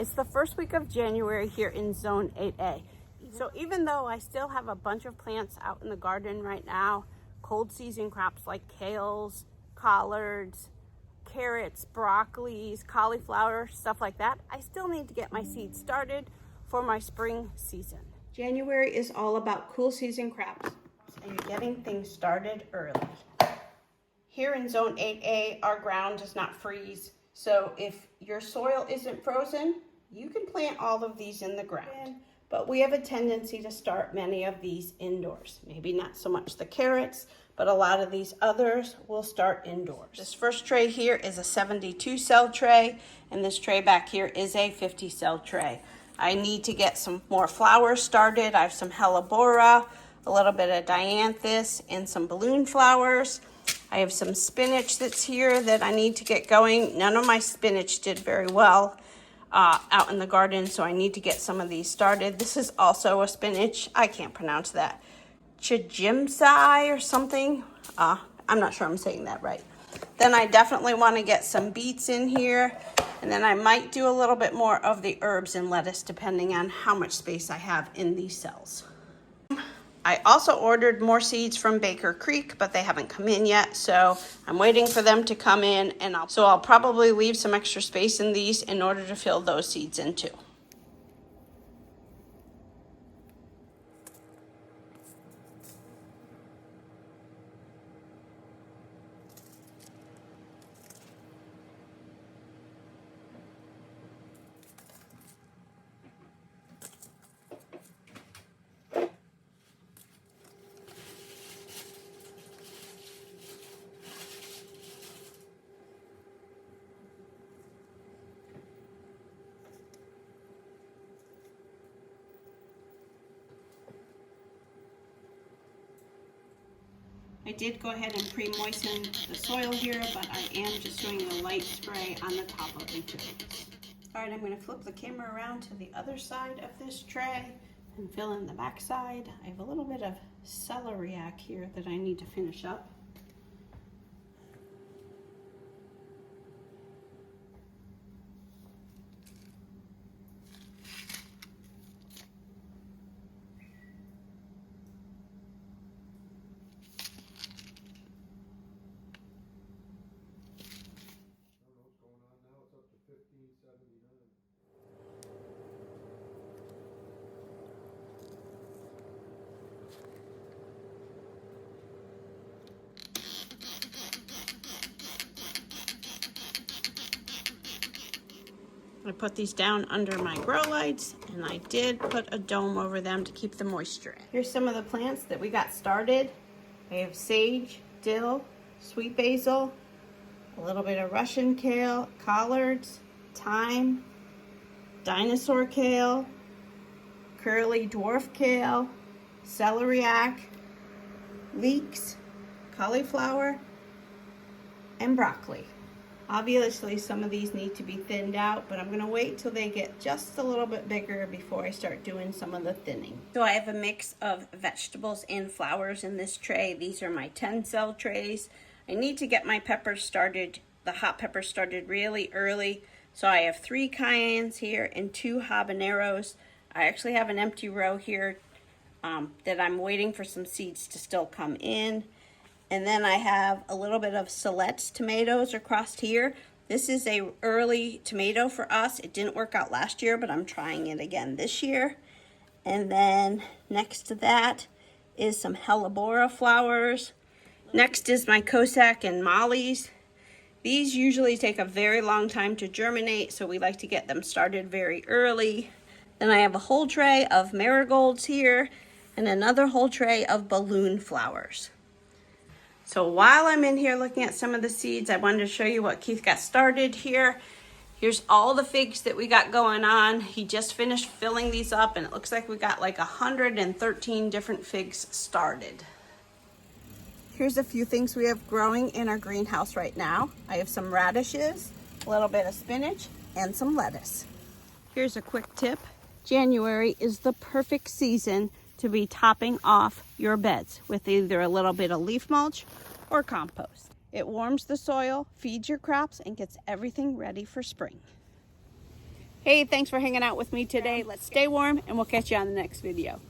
It's the first week of January here in Zone 8A. So even though I still have a bunch of plants out in the garden right now, cold season crops like kales, collards, carrots, broccolis, cauliflower, stuff like that, I still need to get my seeds started for my spring season. January is all about cool season crops and getting things started early. Here in Zone 8A, our ground does not freeze. So if your soil isn't frozen, you can plant all of these in the ground. But we have a tendency to start many of these indoors. Maybe not so much the carrots, but a lot of these others will start indoors. This first tray here is a 72 cell tray, and this tray back here is a 50 cell tray. I need to get some more flowers started. I have some hellebora, a little bit of dianthus, and some balloon flowers. I have some spinach that's here that I need to get going. None of my spinach did very well out in the garden, so I need to get some of these started. This is also a spinach. I can't pronounce that. Chijimsai or something. I'm not sure I'm saying that right. Then I definitely want to get some beets in here. And then I might do a little bit more of the herbs and lettuce depending on how much space I have in these cells. I also ordered more seeds from Baker Creek, but they haven't come in yet, so I'm waiting for them to come in, and I'll probably leave some extra space in these in order to fill those seeds in too. I did go ahead and pre-moisten the soil here, but I am just doing a light spray on the top of each of these. All right, I'm going to flip the camera around to the other side of this tray and fill in the back side. I have a little bit of celeriac here that I need to finish up. I put these down under my grow lights, and I did put a dome over them to keep the moisture in. Here's some of the plants that we got started. I have sage, dill, sweet basil, a little bit of Russian kale, collards, thyme, dinosaur kale, curly dwarf kale, celeriac, leeks, cauliflower, and broccoli. Obviously, some of these need to be thinned out, but I'm going to wait till they get just a little bit bigger before I start doing some of the thinning. So I have a mix of vegetables and flowers in this tray. These are my 10 cell trays. I need to get my peppers started, the hot peppers started really early. So I have 3 cayennes here and 2 habaneros. I actually have an empty row here that I'm waiting for some seeds to still come in. And then I have a little bit of Silet's tomatoes across here. This is a early tomato for us. It didn't work out last year, but I'm trying it again this year. And then next to that is some hellebora flowers. Next is my Cossack and Mollies. These usually take a very long time to germinate, so we like to get them started very early. Then I have a whole tray of marigolds here and another whole tray of balloon flowers. So while I'm in here looking at some of the seeds, I wanted to show you what Keith got started here. Here's all the figs that we got going on. He just finished filling these up, and it looks like we got like 113 different figs started. Here's a few things we have growing in our greenhouse right now. I have some radishes, a little bit of spinach, and some lettuce. Here's a quick tip. January is the perfect season to be topping off your beds with either a little bit of leaf mulch or compost. It warms the soil, feeds your crops, and gets everything ready for spring. Hey, thanks for hanging out with me today. Let's stay warm and we'll catch you on the next video.